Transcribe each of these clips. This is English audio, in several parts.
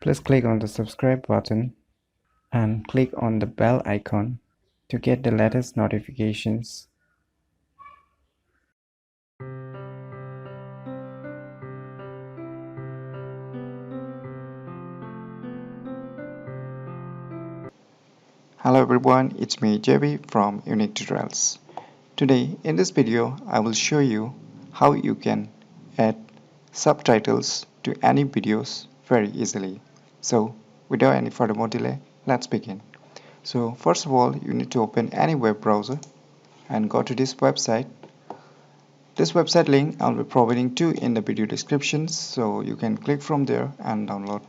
Please click on the subscribe button and click on the bell icon to get the latest notifications. Hello everyone, it's me JB from UniqueTutorials. Today in this video I will show you how you can add subtitles to any videos very easily. So without any further more delay, let's begin. So first of all, you need to open any web browser and go to this website. This website link I'll be providing to in the video descriptions, so you can click from there and download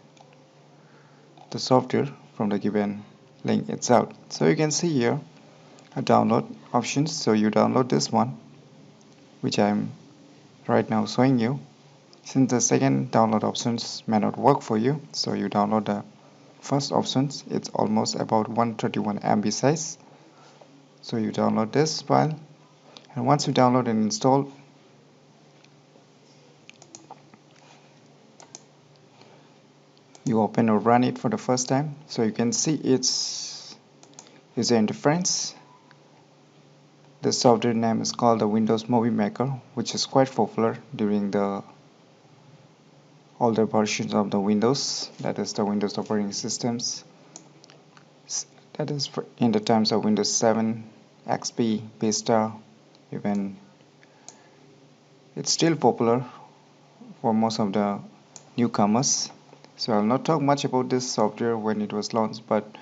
the software from the given link itself. So you can see here a download options, so you download this one which I'm right now showing you. Since the second download options may not work for you, so you download the first options. It's almost about 131 MB size, so you download this file, and once you download and install, you open or run it for the first time. So you can see its user interface. The software name is called the Windows Movie Maker, which is quite popular during the older versions of the Windows, that is the Windows operating systems, that is in the times of Windows 7, XP, Vista. Even it's still popular for most of the newcomers. So I'll not talk much about this software when it was launched, but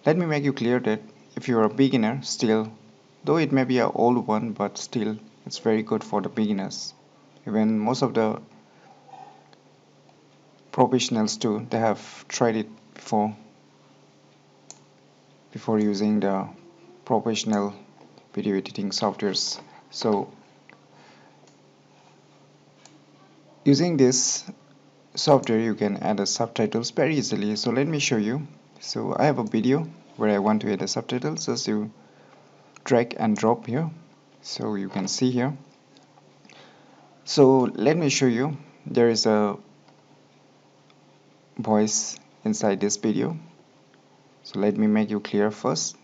let me make you clear that if you're a beginner still, though it may be an old one, but still it's very good for the beginners. Even most of the professionals too, they have tried it before using the professional video editing softwares. So using this software you can add the subtitles very easily. So let me show you. So I have a video where I want to add the subtitles. Just you drag and drop here, so you can see here. So let me show you. There is a voice inside this video, so let me make you clear first.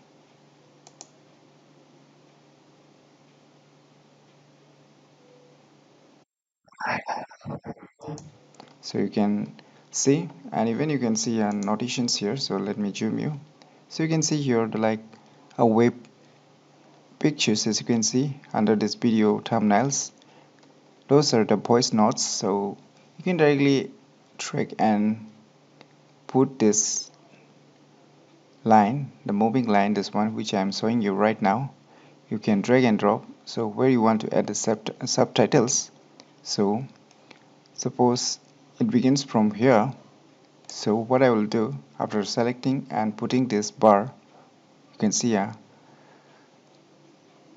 So you can see, and even you can see notations here. So let me zoom you. So you can see here like a web pictures, as you can see under this video thumbnails. Those are the voice notes, so you can directly drag and put this line, the moving line, this one which I am showing you right now. You can drag and drop, so where you want to add the subtitles. So suppose it begins from here. So what I will do, after selecting and putting this bar, you can see a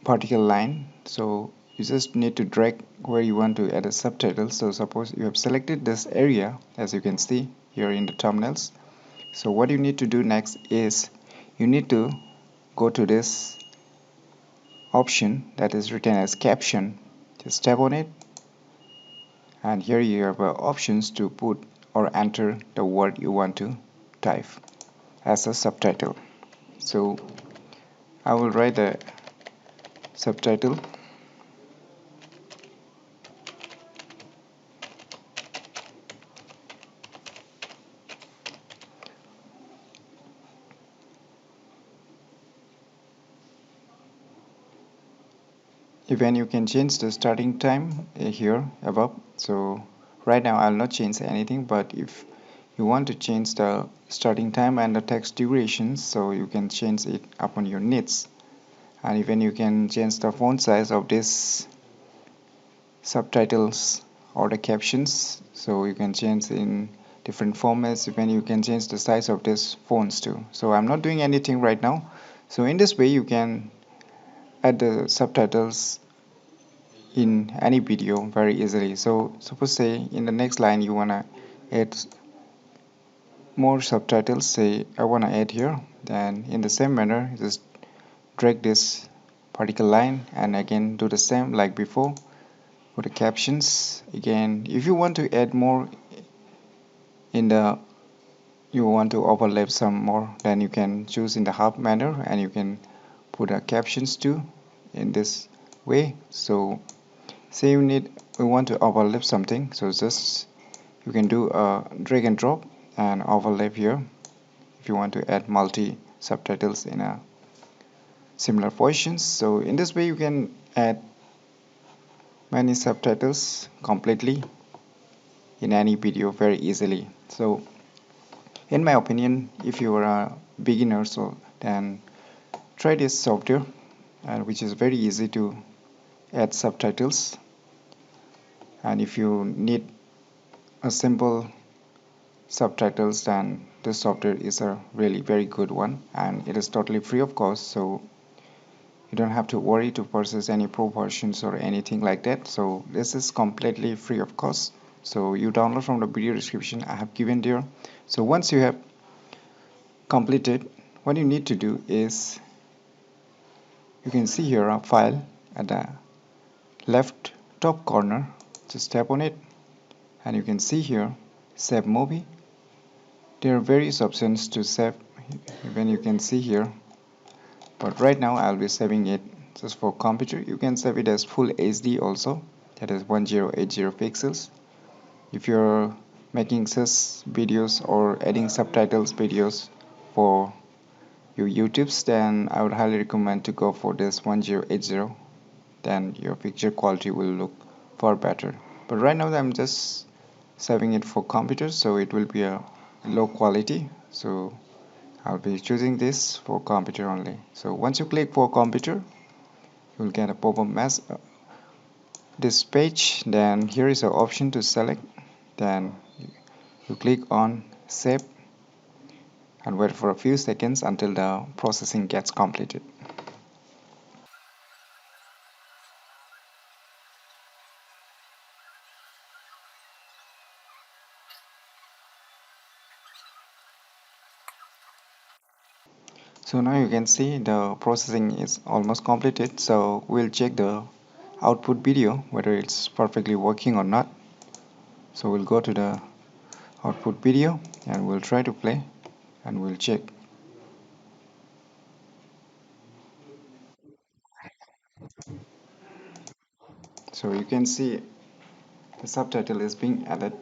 vertical line. So you just need to drag where you want to add a subtitle. So suppose you have selected this area, as you can see here in the thumbnails. So what you need to do next is you need to go to this option that is written as caption. Just tap on it, and here you have options to put or enter the word you want to type as a subtitle. So I will write the subtitle. Even you can change the starting time here above. So right now I'll not change anything, but if you want to change the starting time and the text duration, so you can change it upon your needs. And even you can change the font size of this subtitles or the captions, so you can change in different formats. Even you can change the size of these fonts too. So I'm not doing anything right now. So in this way you can add the subtitles in any video very easily. So suppose say in the next line you wanna add more subtitles. Say I wanna add here, then in the same manner just drag this particular line and again do the same like before for the captions. Again, if you want to add more in the you want to overlap some more, then you can choose in the hub manner and you can put a captions too in this way. So say we want to overlap something, so just you can do a drag and drop and overlap here if you want to add multi subtitles in a similar positions. So in this way you can add many subtitles completely in any video very easily. So in my opinion, if you are a beginner, so then try this software, which is very easy to add subtitles. And if you need a simple subtitles, then this software is a really very good one, and it is totally free of cost, so you don't have to worry to purchase any pro versions or anything like that. So this is completely free of cost, so you download from the video description I have given there. So once you have completed, what you need to do is you can see here a file at the left top corner. Just tap on it and you can see here save movie. There are various options to save, even you can see here, but right now I'll be saving it just for computer. You can save it as full HD also, that is 1080 pixels. If you're making such videos or adding subtitles videos for your YouTubes, then I would highly recommend to go for this 1080, then your picture quality will look far better. But right now I'm just saving it for computer, so it will be a low quality, so I'll be choosing this for computer only. So once you click for computer, you'll get a pop-up mess this page. Then here is an option to select, then you click on save and wait for a few seconds until the processing gets completed. So now you can see the processing is almost completed, so we'll check the output video whether it's perfectly working or not. So we'll go to the output video and we'll try to play and we'll check. So you can see the subtitle is being added,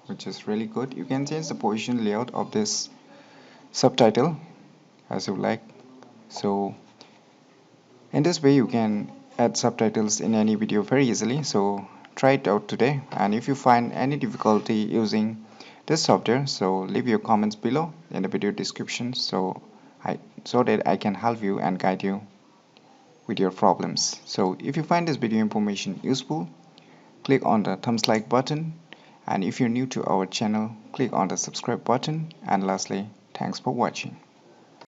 which is really good. You can change the position layout of this subtitle as you like. So in this way you can add subtitles in any video very easily. So try it out today, and if you find any difficulty using this software, so leave your comments below in the video description, so that I can help you and guide you with your problems. So if you find this video information useful, click on the thumbs like button, and if you're new to our channel, click on the subscribe button, and lastly, thanks for watching.